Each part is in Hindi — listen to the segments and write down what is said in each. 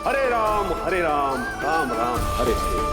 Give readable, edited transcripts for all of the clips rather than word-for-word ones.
हरे राम राम राम हरे हरे।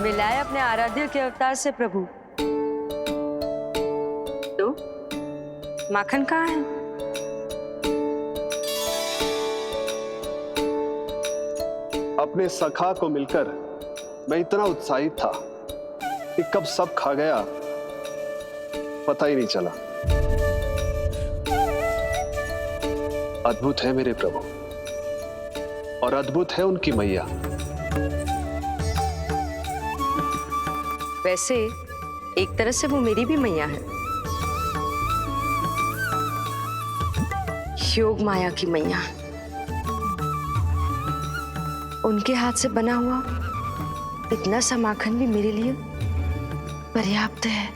मिलाए अपने आराध्य के अवतार से प्रभु। तो माखन कहाँ है? अपने सखा को मिलकर मैं इतना उत्साहित था कि कब सब खा गया पता ही नहीं चला। अद्भुत है मेरे प्रभु और अद्भुत है उनकी मैया। वैसे एक तरह से वो मेरी भी मैया है, योग माया की मैया। उनके हाथ से बना हुआ इतना सा माखन भी मेरे लिए पर्याप्त है।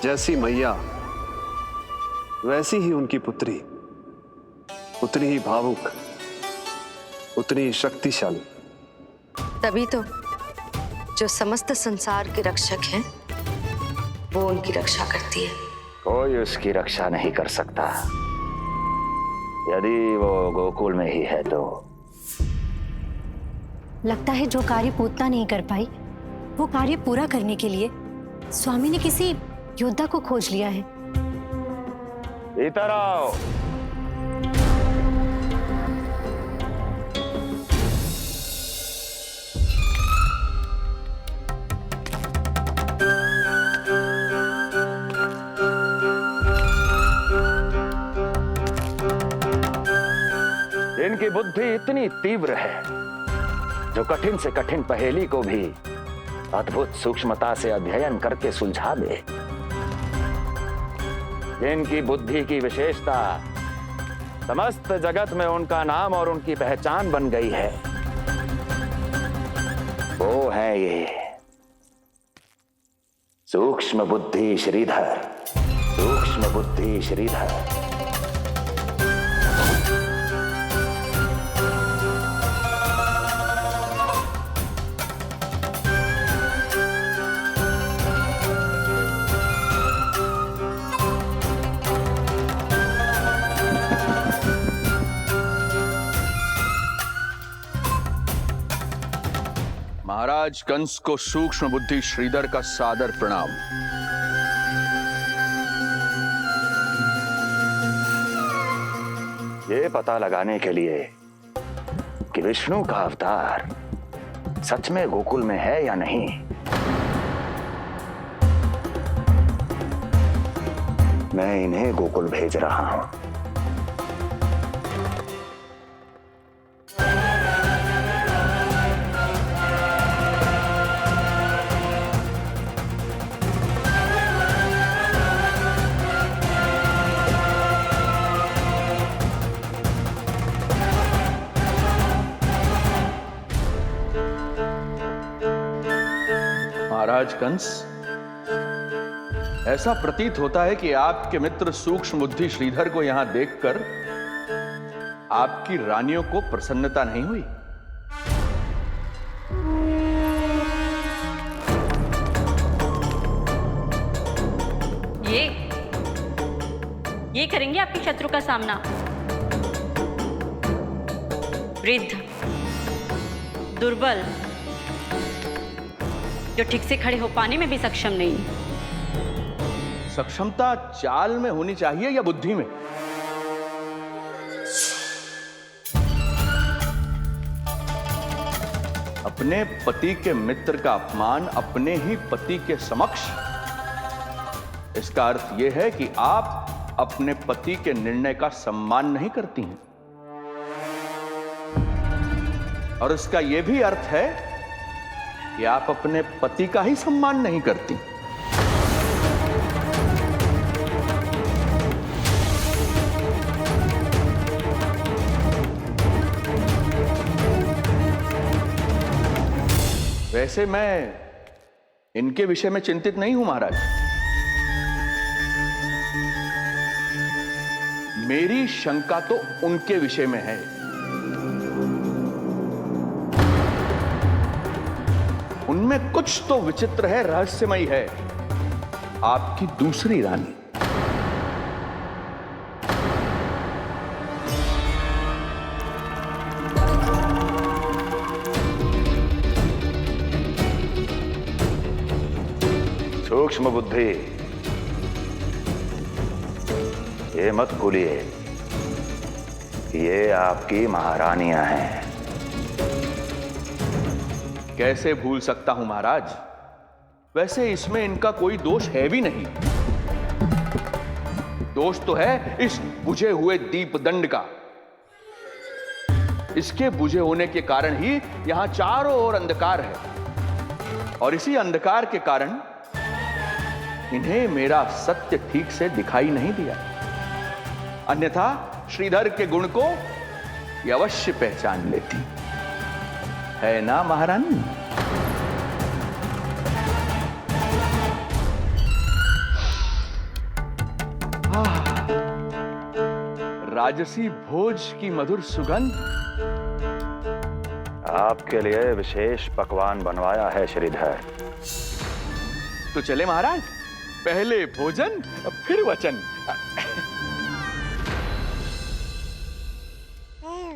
जैसी मैया वैसी ही उनकी पुत्री, उतनी ही भावुक, उतनी ही शक्तिशाली। तभी तो जो समस्त संसार के रक्षक हैं वो उनकी रक्षा करती है। कोई उसकी रक्षा नहीं कर सकता। यदि वो गोकुल में ही है तो। लगता है जो कार्य पूतना नहीं कर पाई वो कार्य पूरा करने के लिए स्वामी ने किसी योद्धा को खोज लिया है। इधर आओ। इनकी बुद्धि इतनी तीव्र है जो कठिन से कठिन पहेली को भी अद्भुत सूक्ष्मता से अध्ययन करके सुलझा दे। इनकी बुद्धि की विशेषता समस्त जगत में उनका नाम और उनकी पहचान बन गई है। वो है ये सूक्ष्म बुद्धि श्रीधर, सूक्ष्म बुद्धि श्रीधर। महाराज कंस को सूक्ष्म बुद्धि श्रीधर का सादर प्रणाम। ये पता लगाने के लिए कि विष्णु का अवतार सच में गोकुल में है या नहीं, मैं इन्हें गोकुल भेज रहा हूं। महाराज कंस, ऐसा प्रतीत होता है कि आपके मित्र सूक्ष्म बुद्धि श्रीधर को यहां देखकर आपकी रानियों को प्रसन्नता नहीं हुई। ये करेंगे आपके शत्रु का सामना। वृद्ध, दुर्बल, जो ठीक से खड़े हो पाने में भी सक्षम नहीं। सक्षमता चाल में होनी चाहिए या बुद्धि में? अपने पति के मित्र का अपमान अपने ही पति के समक्ष, इसका अर्थ यह है कि आप अपने पति के निर्णय का सम्मान नहीं करती हैं। और इसका यह भी अर्थ है कि आप अपने पति का ही सम्मान नहीं करती। वैसे मैं इनके विषय में चिंतित नहीं हूं महाराज। मेरी शंका तो उनके विषय में है। उनमें कुछ तो विचित्र है, रहस्यमयी है। आपकी दूसरी रानी। सूक्ष्म बुद्धि, ये मत भूलिए ये आपकी महारानियां हैं। कैसे भूल सकता हूं महाराज? वैसे इसमें इनका कोई दोष है भी नहीं। दोष तो है इस बुझे हुए दीपदंड का। इसके बुझे होने के कारण ही यहां चारों ओर अंधकार है, और इसी अंधकार के कारण इन्हें मेरा सत्य ठीक से दिखाई नहीं दिया। अन्यथा श्रीधर के गुण को ये अवश्य पहचान लेती, है ना महारानी? राजसी भोज की मधुर सुगंध। आपके लिए विशेष पकवान बनवाया है श्रीधर। तो चले महाराज, पहले भोजन फिर वचन।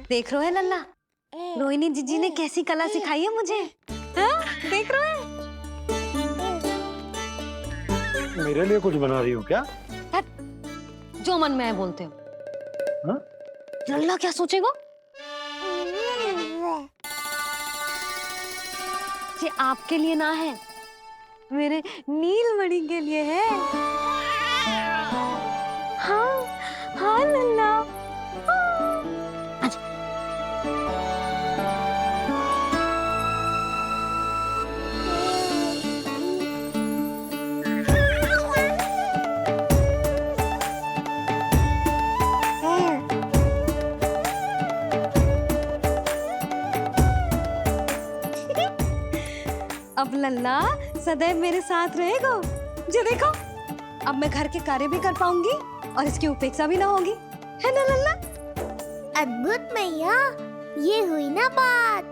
देख रहे हो है लल्ला, रोहिणी जीजी ने कैसी कला सिखाई है मुझे। हाँ? देख रहे हो? मेरे लिए कुछ बना रही हो क्या? जो मन में है बोलते हो। हाँ? लल्ला क्या सोचेगा? ये आपके लिए ना है, मेरे नीलमणि के लिए है। हाँ हाँ लल्ला। अब लल्ला सदैव मेरे साथ रहेगा। जो देखो, अब मैं घर के कार्य भी कर पाऊंगी और इसकी उपेक्षा भी ना होगी, है ना लल्ला? अद्भुत मैया, ये हुई ना बात।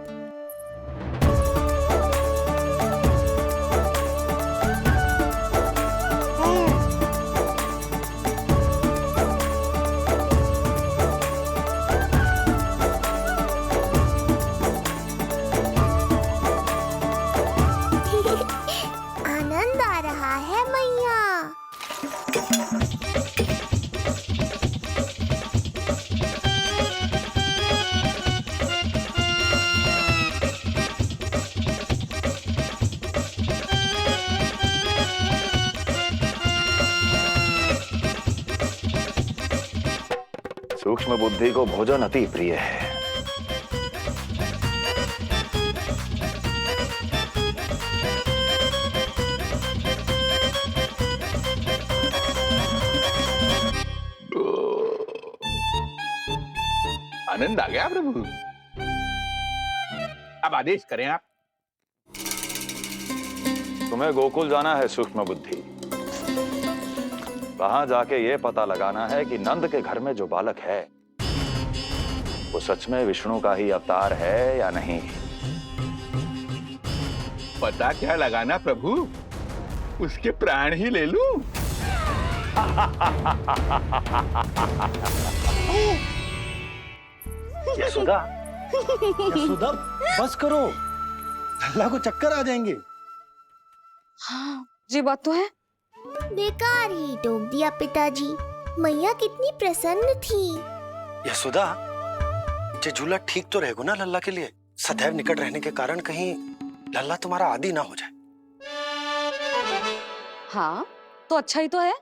आनंद आ रहा है मैया। सूक्ष्म बुद्धि को भोजन अति प्रिय है। आनंद आ गया प्रभु। अब आदेश करें आप। तुम्हें गोकुल जाना है सूक्ष्म बुद्धि। वहां जाके ये पता लगाना है कि नंद के घर में जो बालक है वो सच में विष्णु का ही अवतार है या नहीं। पता क्या लगाना प्रभु, उसके प्राण ही ले लूं। यशोदा, यशोदा बस करो, लल्ला को चक्कर आ जाएंगे। हाँ जी बात तो है। बेकार ही टोक दिया पिताजी। मैया कितनी प्रसन्न थी। यशोदा, ये झूला ठीक तो रहेगा ना लल्ला के लिए? सदैव निकट रहने के कारण कहीं लल्ला तुम्हारा आदी ना हो जाए। हाँ तो अच्छा ही तो है।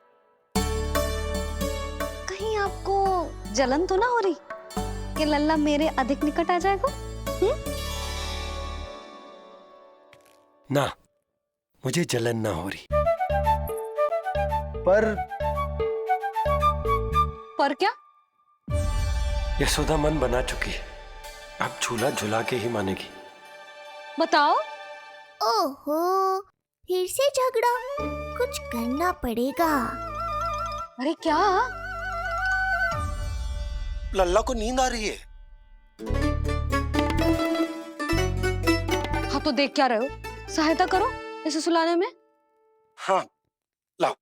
कहीं आपको जलन तो ना हो रही कि लल्ला मेरे अधिक निकट आ जाएगा? ना, मुझे जलन ना हो रही। पर क्या? यशोदा मन बना चुकी है, अब झूला झूला के ही मानेगी। बताओ। ओहो, फिर से झगड़ा। कुछ करना पड़ेगा। अरे क्या? लल्ला को नींद आ रही है। हाँ तो देख क्या रहे हो, सहायता करो इसे सुलाने में। हाँ लाओ।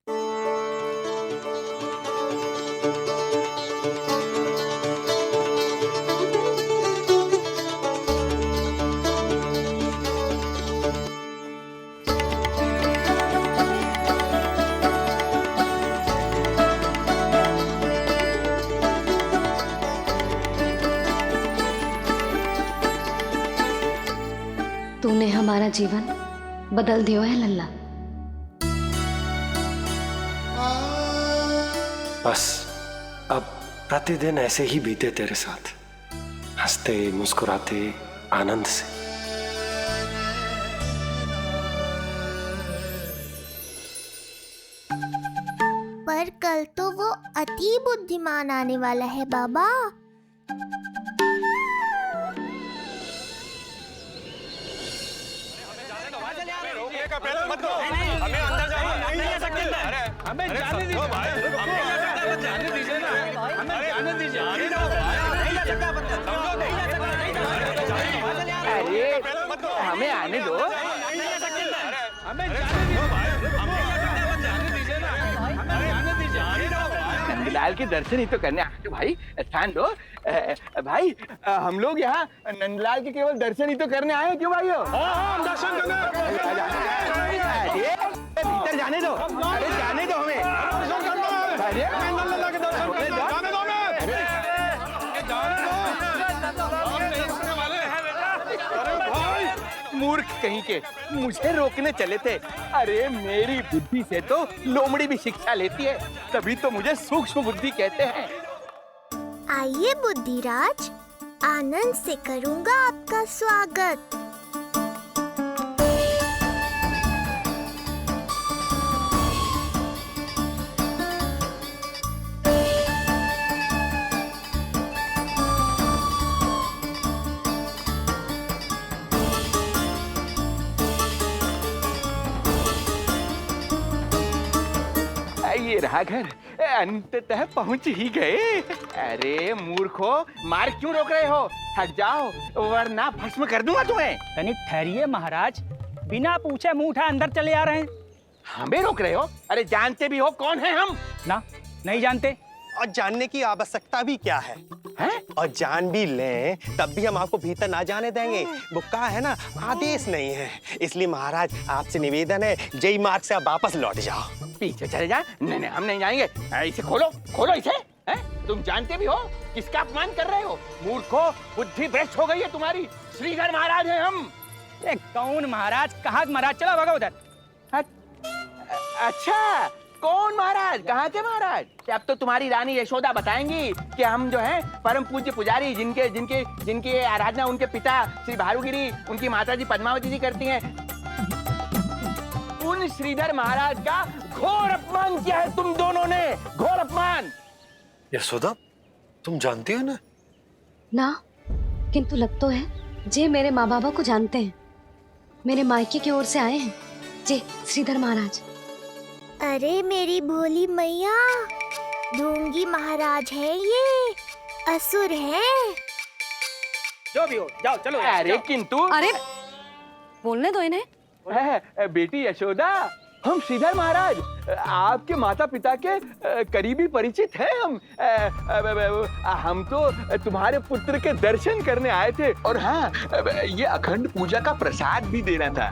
तूने हमारा जीवन बदल दियो है लल्ला। बस अब प्रतिदिन ऐसे ही बीते तेरे साथ, हंसते मुस्कुराते आनंद से। पर कल तो वो अति बुद्धिमान आने वाला है बाबा। हमें आने दो। नंदलाल के दर्शन ही तो करने आए थे भाई, स्थान दो। भाई हम लोग यहाँ नंदलाल के केवल दर्शन ही तो करने आए हैं, क्यों भाई? दर्शन भीतर जाने दो। अरे जाने दो हमें। मूर्ख कहीं के, मुझे रोकने चले थे। अरे मेरी बुद्धि से तो लोमड़ी भी शिक्षा लेती है, तभी तो मुझे सूक्ष्म बुद्धि कहते हैं। आइए बुद्धिराज, आनंद से करूंगा आपका स्वागत। ये रहा घर, अंततः पहुंच ही गए। अरे मूर्खो, मार्ग क्यों रोक रहे हो? हट जाओ वरना भस्म कर दूंगा तुम्हें। तनिक ठहरिए महाराज, बिना पूछे मुंह उठा अंदर चले आ रहे हैं। हमें रोक रहे हो? अरे जानते भी हो कौन है हम? ना, नहीं जानते। और जानने की आवश्यकता भी क्या है? हैं? और जान भी लें तब भी हम आपको भीतर ना जाने देंगे। वो कहा है ना, आदेश नहीं है। इसलिए महाराज आपसे निवेदन है, जय मार्ग से आप वापस लौट जाओ। पीछे चले जा। नहीं नहीं, हम नहीं जाएंगे। इसे खोलो, खोलो इसे। हैं? तुम जानते भी हो किसका अपमान कर रहे हो? मूर्खो, बुद्धि भ्रष्ट हो गई है तुम्हारी। श्रीधर महाराज हैं हम। ये कौन महाराज? कहाँ महाराज? चला भागा उधर। अच्छा, कौन महाराज? कहाँ के महाराज? अब तो तुम्हारी रानी यशोदा बताएंगी कि हम जो हैं परम पूज्य पुजारी, जिनके जिनके जिनकी आराधना उनके पिता श्री भारुगिरी, उनकी माताजी पद्मावती जी करती हैं। उन श्रीधर महाराज का घोर अपमान किया है तुम दोनों ने, घोर अपमान। यशोदा, तुम जानती हो ना? ना, किंतु लग तो है जे मेरे माँ बाबा को जानते हैं, मेरे मायके की ओर से आए हैं। जी श्रीधर महाराज। अरे मेरी भोली मैया, ढोंगी महाराज है ये, असुर है। जो भी हो, जाओ चलो। अरे किंतु अरे बोलने दो इन्हें। बेटी यशोदा, हम श्रीधर महाराज आपके माता पिता के करीबी परिचित हैं। हम तो तुम्हारे पुत्र के दर्शन करने आए थे, और हाँ, ये अखंड पूजा का प्रसाद भी देना था।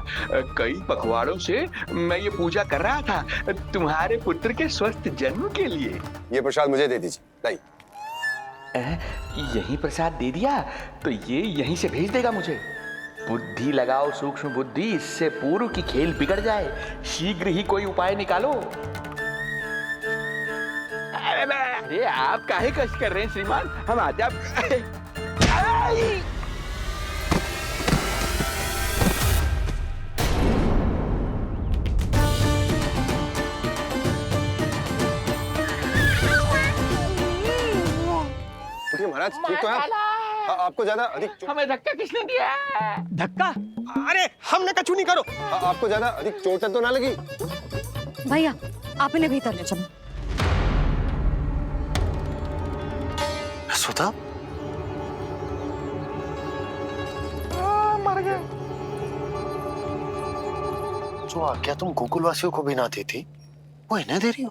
कई पखवाड़ों से मैं ये पूजा कर रहा था तुम्हारे पुत्र के स्वस्थ जन्म के लिए। ये प्रसाद मुझे दे दीजिए। नहीं, यही प्रसाद दे दिया तो ये यहीं से भेज देगा मुझे। बुद्धि लगाओ सूक्ष्म बुद्धि, इससे पूर्व की खेल बिगड़ जाए। शीघ्र ही कोई उपाय निकालो। अरे आप काहे कष्ट कर रहे हैं श्रीमान, हम आते आप। महाराज ठीक तो है? आपको ज्यादा अधिक हमें धक्का किसने दिया? धक्का? अरे हमने कछु नहीं करो। आपको ज्यादा अधिक चोट तो ना लगी? भैया आप इन्हें भीतर ले चलो। यशोदा, मर गए। जो आज्ञा तुम गोकुलवासियों को भी ना दी थी, वो इन्हें दे रही हो?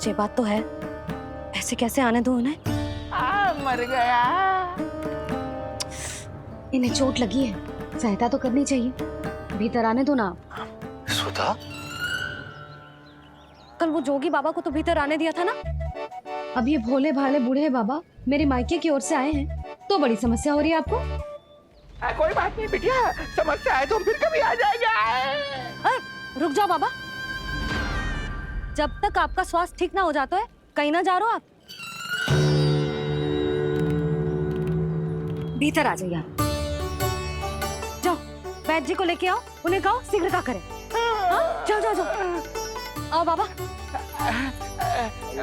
ये बात तो है, ऐसे कैसे आने दो उन्हें? मर गया। इन्हें चोट लगी है, सहायता तो करनी चाहिए। भीतर आने दो ना। सुधा, कल वो जोगी बाबा को तो भीतर आने दिया था ना। अब ये भोले भाले बूढ़े बाबा मेरे मायके की ओर से आए हैं, तो बड़ी समस्या हो रही है आपको। कोई बात नहीं बिटिया, समस्या है तो फिर कभी आ जाएगा। रुक जाओ बाबा, जब तक आपका स्वास्थ्य ठीक ना हो जाता है कहीं ना जा रहे हो आप। भीतर आ जाइए आप। जाओ वैद्य जी को लेके आओ, उन्हें कहो शीघ्रता करें। हाँ? जाओ जाओ जाओ। आओ बाबा।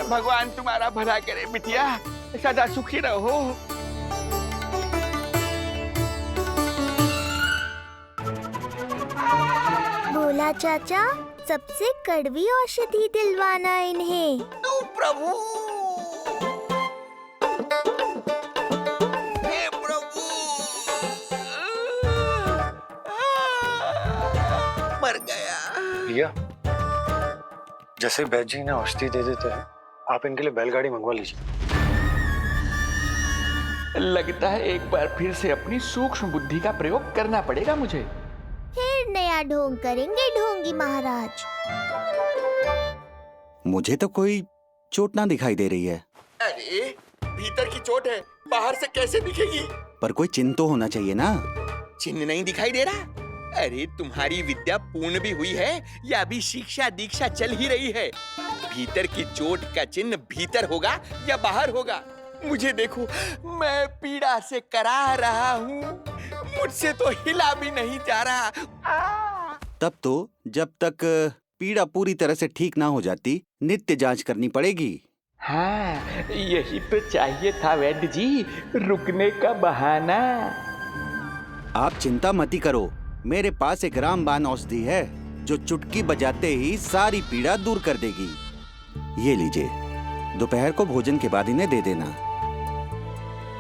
भगवान तुम्हारा भला करे बिटिया, सदा सुखी रहो। भोला चाचा, सबसे कड़वी औषधि दिलवाना इन्हें। प्रभु, मर गया। भैया, जैसे वैद्य जी ने औषधि दे देते हैं, आप इनके लिए बैलगाड़ी मंगवा लीजिए। लगता है एक बार फिर से अपनी सूक्ष्म बुद्धि का प्रयोग करना पड़ेगा मुझे। फिर नया ढोंग करेंगे ढोंगी महाराज। मुझे तो कोई चोट ना दिखाई दे रही है। अरे भीतर की चोट है, बाहर से कैसे दिखेगी? पर कोई चिन्ह तो होना चाहिए ना। चिन्ह नहीं दिखाई दे रहा? अरे तुम्हारी विद्या पूर्ण भी हुई है या अभी शिक्षा दीक्षा चल ही रही है? भीतर की चोट का चिन्ह भीतर होगा या बाहर होगा? मुझे देखो, मैं पीड़ा से करा रहा हूँ, मुझसे तो हिला भी नहीं जा रहा। तब तो जब तक पीड़ा पूरी तरह से ठीक ना हो जाती, नित्य जांच करनी पड़ेगी। हाँ, यही तो चाहिए था वैद्य जी, रुकने का बहाना। आप चिंता मती करो, मेरे पास एक रामबाण औषधि है जो चुटकी बजाते ही सारी पीड़ा दूर कर देगी। ये लीजिए, दोपहर को भोजन के बाद इन्हें दे देना।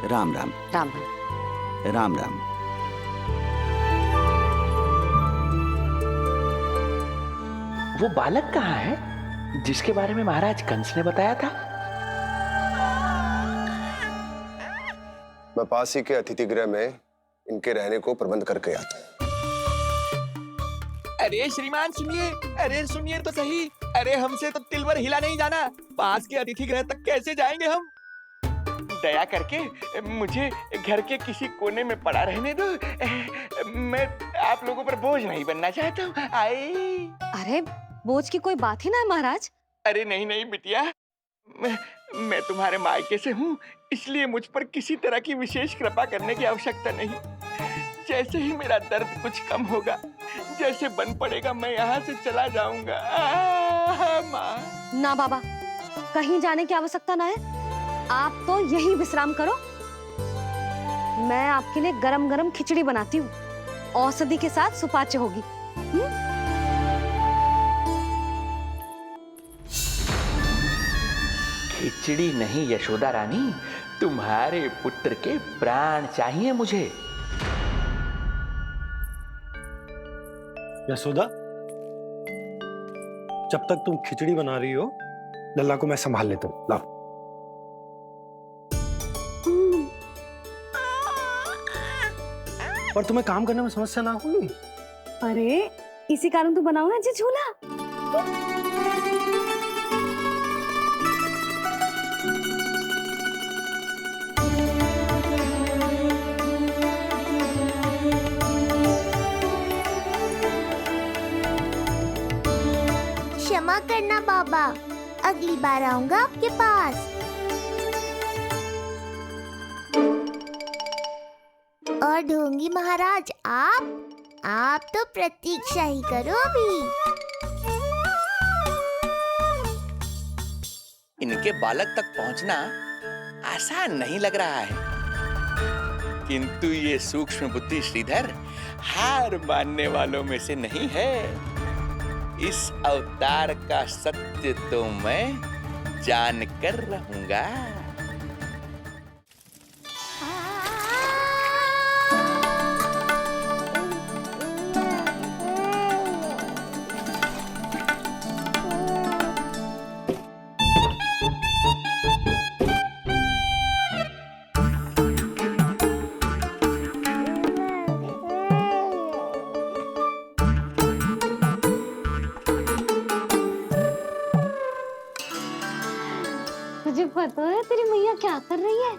राम राम। राम राम राम। वो बालक कहाँ है जिसके बारे में महाराज कंस ने बताया था? मैं पास ही के अतिथि गृह में इनके रहने को प्रबंध करके आता हूँ। अरे श्रीमान सुनिए, अरे सुनिए तो सही। अरे हमसे तो तिलवर हिला नहीं जाना, पास के अतिथि गृह तक कैसे जाएंगे हम? दया करके मुझे घर के किसी कोने में पड़ा रहने दो। मैं आप लोगों पर बोझ नहीं बनना चाहता हूँ। आई। अरे बोझ की कोई बात ही ना है महाराज। अरे नहीं नहीं बिटिया, मैं तुम्हारे मायके से हूँ, इसलिए मुझ पर किसी तरह की विशेष कृपा करने की आवश्यकता नहीं। जैसे ही मेरा दर्द कुछ कम होगा, जैसे बन पड़ेगा, मैं यहाँ से चला जाऊंगा। माँ। ना बाबा, कहीं जाने की आवश्यकता ना है, आप तो यही विश्राम करो। मैं आपके लिए गरम गरम खिचड़ी बनाती हूँ, औषधि के साथ सुपाच्य होगी। खिचड़ी नहीं यशोदा रानी, तुम्हारे पुत्र के प्राण चाहिए मुझे। यशोदा, जब तक तुम खिचड़ी बना रही हो, लल्ला को मैं संभाल लेता हूँ। लाओ। पर तुम्हें काम करने में समस्या ना होगी? अरे इसी कारण तो बनाऊंगा जी झूला। क्षमा करना बाबा, अगली बार आऊंगा आपके पास। और ढोंगी महाराज, आप तो प्रतीक्षा ही करो अभी। इनके बालक तक पहुंचना आसान नहीं लग रहा है, किंतु ये सूक्ष्म बुद्धि श्रीधर हार मानने वालों में से नहीं है। इस अवतार का सत्य तो मैं जानकर रहूंगा। तुझे पता है तेरी मैया क्या कर रही है?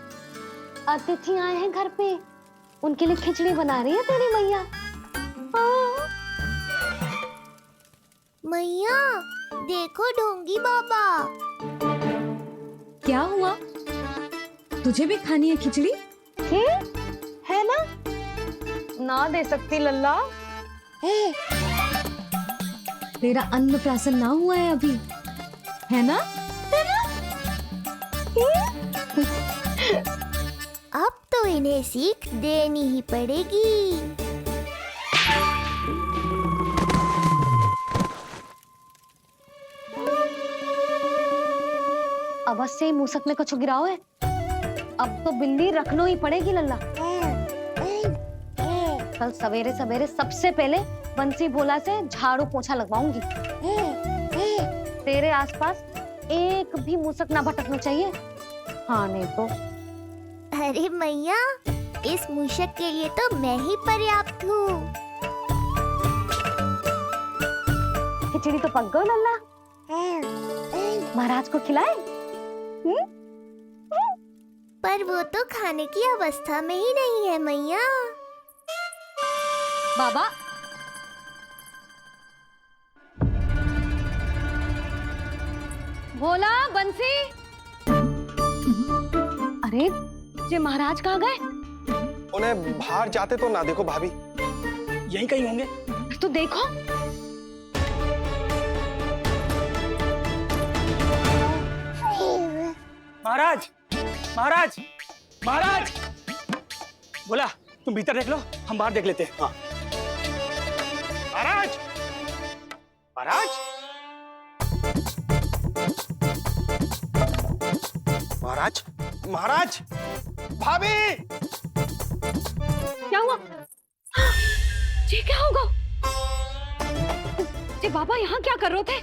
अतिथि आए हैं घर पे, उनके लिए खिचड़ी बना रही है तेरी मैया। मैया देखो ढोंगी बाबा। क्या हुआ? तुझे भी खानी है खिचड़ी? है ना? ना दे सकती लल्ला। तेरा अन्नप्राशन ना हुआ है अभी, है ना? अब तो इन्हें सीख देनी ही पड़ेगी। अवश्य ही मूसक ने कुछ गिराओ है। अब तो बिल्ली रखना ही पड़ेगी लल्ला। कल सवेरे सवेरे सबसे पहले बंसी भोला से झाड़ू पोछा लगवाऊंगी। तेरे आसपास एक भी मूसक ना भटकना चाहिए। हाँ नहीं तो। अरे मैया, इस मूषक के लिए तो मैं ही पर्याप्त हूँ। खिचड़ी तो पक गई लल्ला। महाराज को खिलाए? पर वो तो खाने की अवस्था में ही नहीं है मैया। बाबा, भोला, बंसी। अरे ये महाराज कहाँ गए? उन्हें बाहर जाते तो ना देखो भाभी, यहीं कहीं होंगे। तो देखो। महाराज, महाराज, महाराज। बोला तुम भीतर देख लो, हम बाहर देख लेते हैं। हाँ। महाराज, महाराज, महाराज, महाराज, भाभी। क्या हुआ? ये क्या होगा? ये बाबा यहाँ क्या कर रहे थे?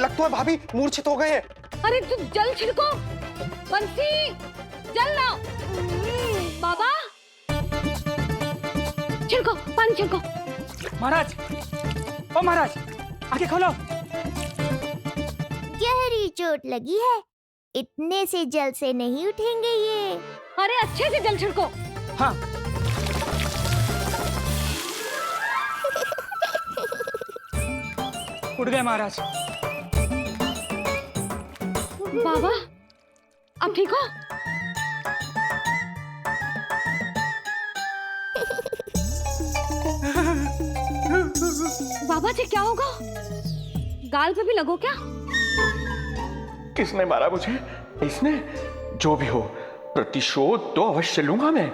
लगता है भाभी मूर्छित हो गए हैं। अरे तू जल छिड़को, बंसी, जल लाओ। बाबा, छिड़को, पानी छिड़को। महाराज, ओ महाराज, आंखें खोलो। गहरी चोट लगी है, इतने से जल से नहीं उठेंगे ये। अरे अच्छे से जल छिड़को। हाँ। उठ गए महाराज। बाबा, अब ठीक हो? बाबा जी क्या होगा? गाल पे भी लगो क्या? किसने मारा मुझे? इसने? जो भी हो, प्रतिशोध तो अवश्य लूंगा मैं।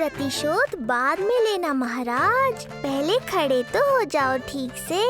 प्रतिशोध बाद में लेना महाराज, पहले खड़े तो हो जाओ ठीक से।